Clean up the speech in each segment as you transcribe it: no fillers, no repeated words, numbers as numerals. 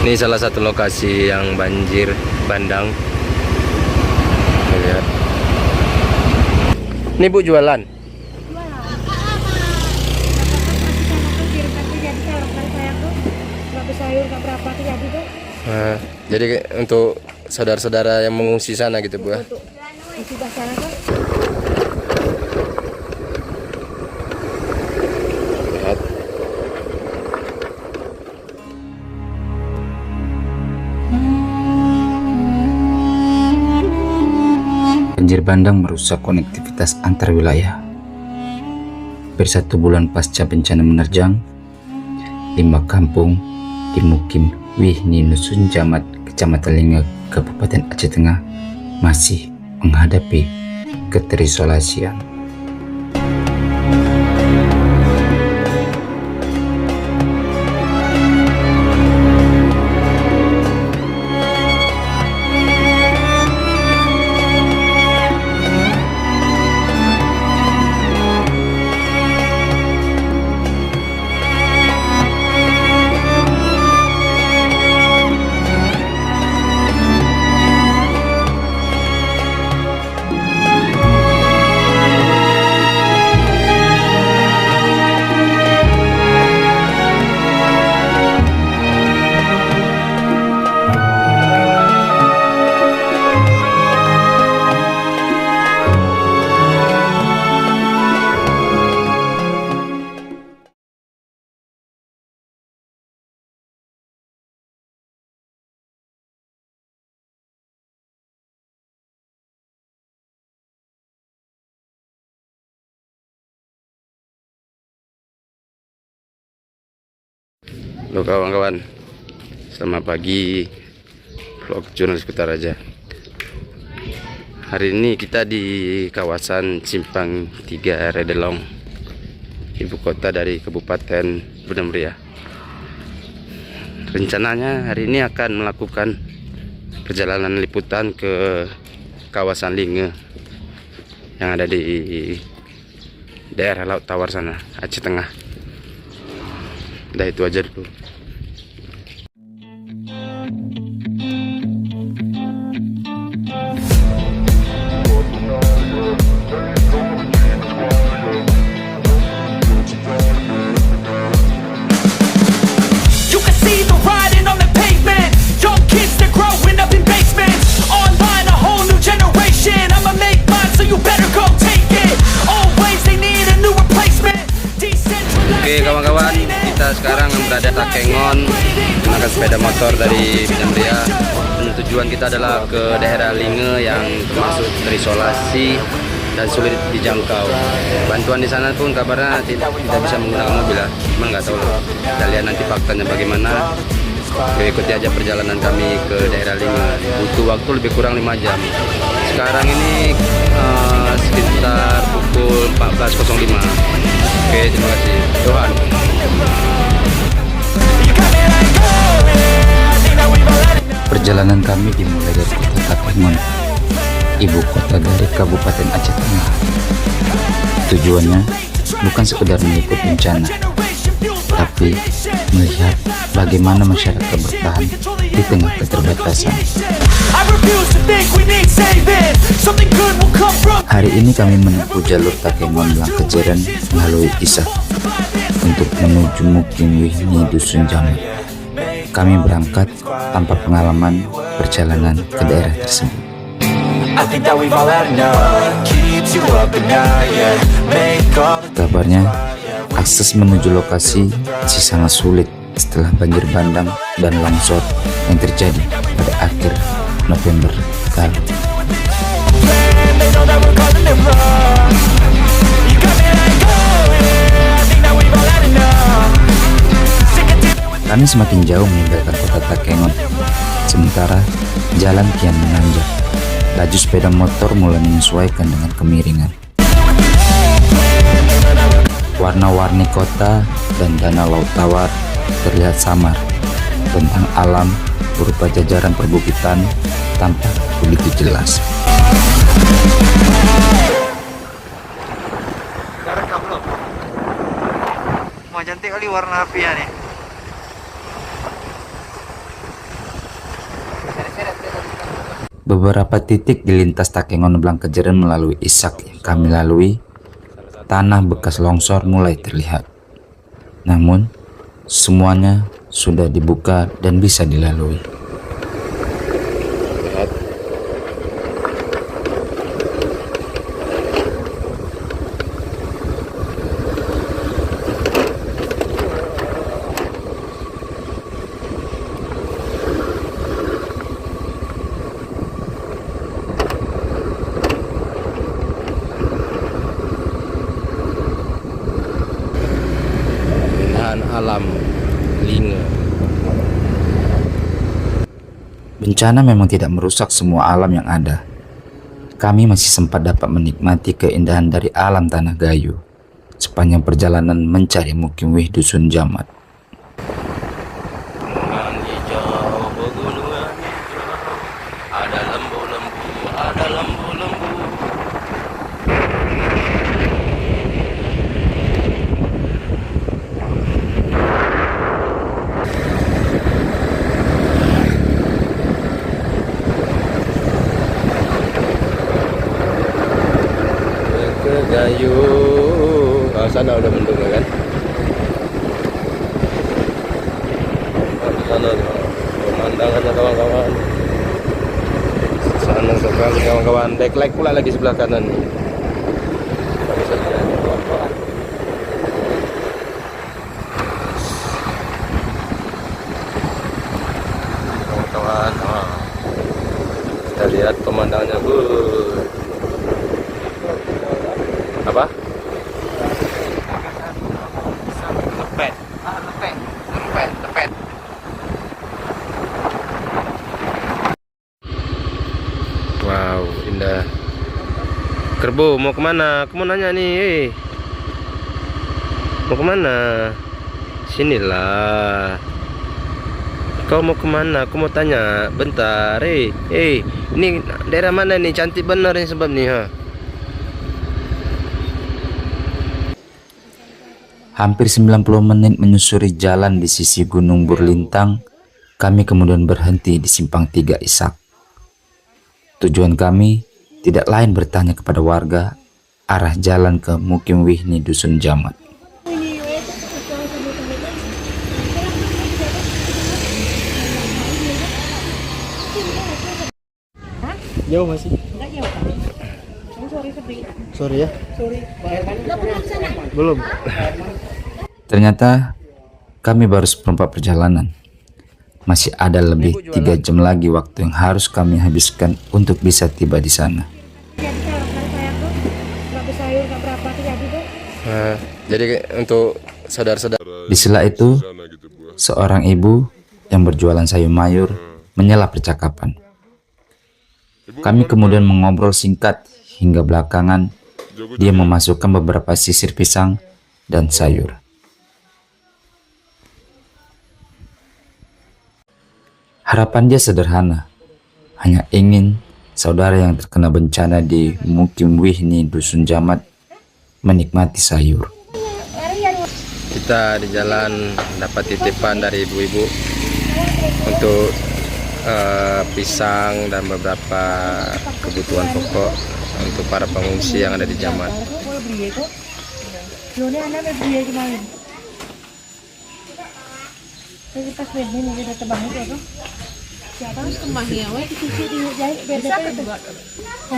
Ini salah satu lokasi yang banjir bandang. Lihat. Ini Bu jualan. Nah, jadi untuk saudara-saudara yang mengungsi sana gitu Bu. Banjir bandang merusak konektivitas antar wilayah. Per 1 bulan pasca bencana menerjang, 5 kampung di Mukim Wihni Nusun Jamat, Kecamatan Linge, Kabupaten Aceh Tengah masih menghadapi keterisolasian. Halo kawan-kawan, selamat pagi vlog jurnalis Kutaraja. Hari ini kita di kawasan Simpang 3 Redelong, ibu kota dari Kabupaten Benam Ria. Rencananya hari ini akan melakukan perjalanan liputan ke kawasan Linge yang ada di daerah Laut Tawar sana, Aceh Tengah. Udah itu aja dulu. Oke kawan-kawan, kita sekarang berada di Takengon menggunakan sepeda motor dari Benam Ria. Dan tujuan kita adalah ke daerah Linge yang termasuk terisolasi dan sulit dijangkau. Bantuan di sana pun kabarnya tidak bisa menggunakan mobil ya. Cuman nggak tahu lah. Kita lihat nanti faktanya bagaimana. Oke, ikuti aja perjalanan kami ke daerah Linge. Butuh waktu lebih kurang 5 jam. Sekarang ini sekitar pukul 14.05. Oke, terima kasih Tuhan. Perjalanan kami dimulai dari kota Takengon, ibu kota dari Kabupaten Aceh Tengah. Tujuannya bukan sekedar meliput bencana, tapi melihat bagaimana masyarakat bertahan di tengah keterbatasan. Hari ini kami menempuh jalur Takengon Langkejeren melalui Isak untuk menuju Mukim Wihni Dusun Jamat. Kami berangkat tanpa pengalaman perjalanan ke daerah tersebut. Kabarnya akses menuju lokasi masih sangat sulit setelah banjir bandang dan longsor yang terjadi pada akhir November lalu. Kami semakin jauh meninggalkan kota Takengon, sementara jalan kian menanjak. Laju sepeda motor mulai menyesuaikan dengan kemiringan. Warna-warni kota dan danau Laut Tawar terlihat samar. Tentang alam berupa jajaran perbukitan tampak begitu jelas. Wah, cantik kali warna apinya nih. Beberapa titik di lintas Takengon Blangkejeren melalui Ishak yang kami lalui, tanah bekas longsor mulai terlihat. Namun, semuanya sudah dibuka dan bisa dilalui. Alam Linge. Bencana memang tidak merusak semua alam yang ada. Kami masih sempat dapat menikmati keindahan dari alam Tanah Gayo sepanjang perjalanan mencari Mukim Wih Dusun Jamat. Pegunungan hijau, pegunungan hijau, ada lembu-lembu, ada lembu-lembu. Gayo, sana udah mendung kan? Di sana pemandangannya kawan-kawan. Sana sekali kawan-kawan. Deklek pula lagi sebelah kanan nih. Bisa lihat kawan-kawan. Kawan-kawan, kita lihat pemandangannya. Apa? Lepet. Wow, indah. Kerbo, mau kemana? Aku mau nanya nih. Mau kemana? Sinilah. Kau mau kemana? Aku mau tanya. Bentar, ini daerah mana nih? Cantik bener nih sebab nih, ha. Hampir 90 menit menyusuri jalan di sisi Gunung Burlintang, kami kemudian berhenti di Simpang 3 Ishak. Tujuan kami tidak lain bertanya kepada warga arah jalan ke Mukim Wihni Dusun Jamat. Jauh masih? Enggak jauh kan? Sorry ya. Belum. Ternyata kami baru seperempat perjalanan. Masih ada lebih 3 jam lagi waktu yang harus kami habiskan untuk bisa tiba di sana. Jadi untuk saudara-saudara Di sela itu, seorang ibu yang berjualan sayur mayur menyela percakapan. Kami kemudian mengobrol singkat hingga belakangan dia memasukkan beberapa sisir pisang dan sayur. Harapan dia sederhana, hanya ingin saudara yang terkena bencana di Mukim Wihni Dusun Jamat menikmati sayur. kita di jalan dapat titipan dari ibu-ibu untuk pisang dan beberapa kebutuhan pokok untuk para pengungsi yang ada di Jamat.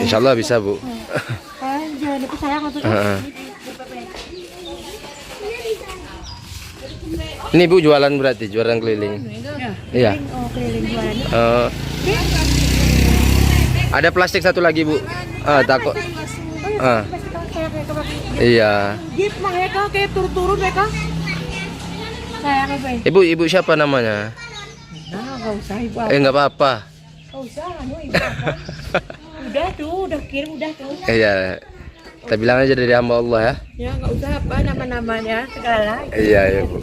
Insya Allah bisa, Bu. Ini Bu jualan berarti, jualan keliling. Iya. Ada plastik satu lagi, Bu. Takut. Iya. Ibu siapa namanya? Nggak apa-apa. Udah tuh, udah kirim udah tuh. Iya. Kita bilang aja dari hamba Allah ya. Ya nggak usah apa nama-namanya segala. Iya, Bu.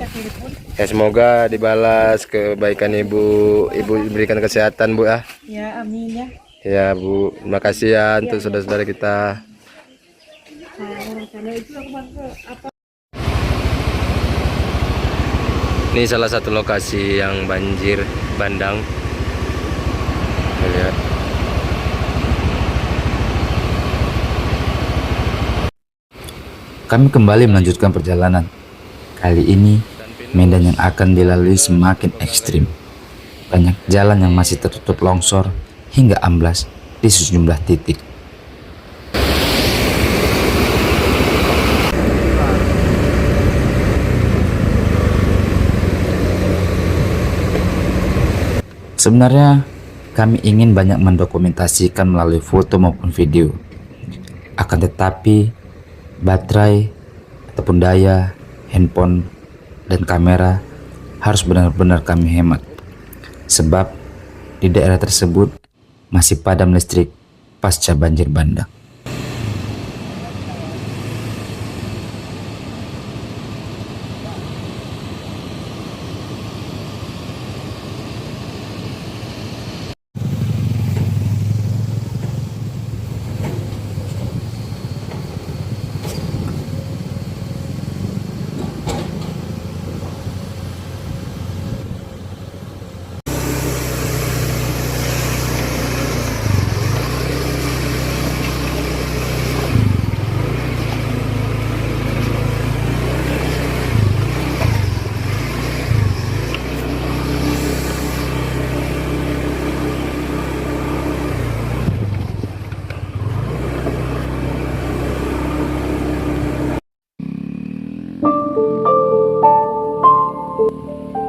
Ya semoga dibalas kebaikan Ibu diberikan kesehatan, Bu ya. Ya amin ya. Ya, Bu. Terima kasih ya untuk saudara-saudara kita. Ini salah satu lokasi yang banjir bandang. Lihat. Kami kembali melanjutkan perjalanan. Kali ini, medan yang akan dilalui semakin ekstrim. Banyak jalan yang masih tertutup longsor hingga amblas di sejumlah titik. Sebenarnya, kami ingin banyak mendokumentasikan melalui foto maupun video. Akan tetapi, baterai ataupun daya, handphone, dan kamera harus benar-benar kami hemat. Sebab di daerah tersebut masih padam listrik pasca banjir bandang.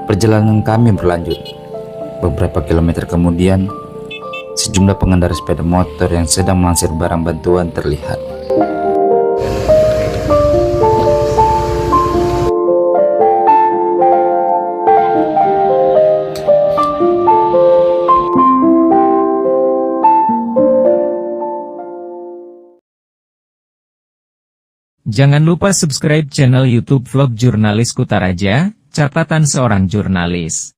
Perjalanan kami berlanjut. Beberapa kilometer kemudian, sejumlah pengendara sepeda motor yang sedang melansir barang bantuan terlihat. Jangan lupa subscribe channel YouTube Vlog Jurnalis Kutaraja, catatan seorang jurnalis.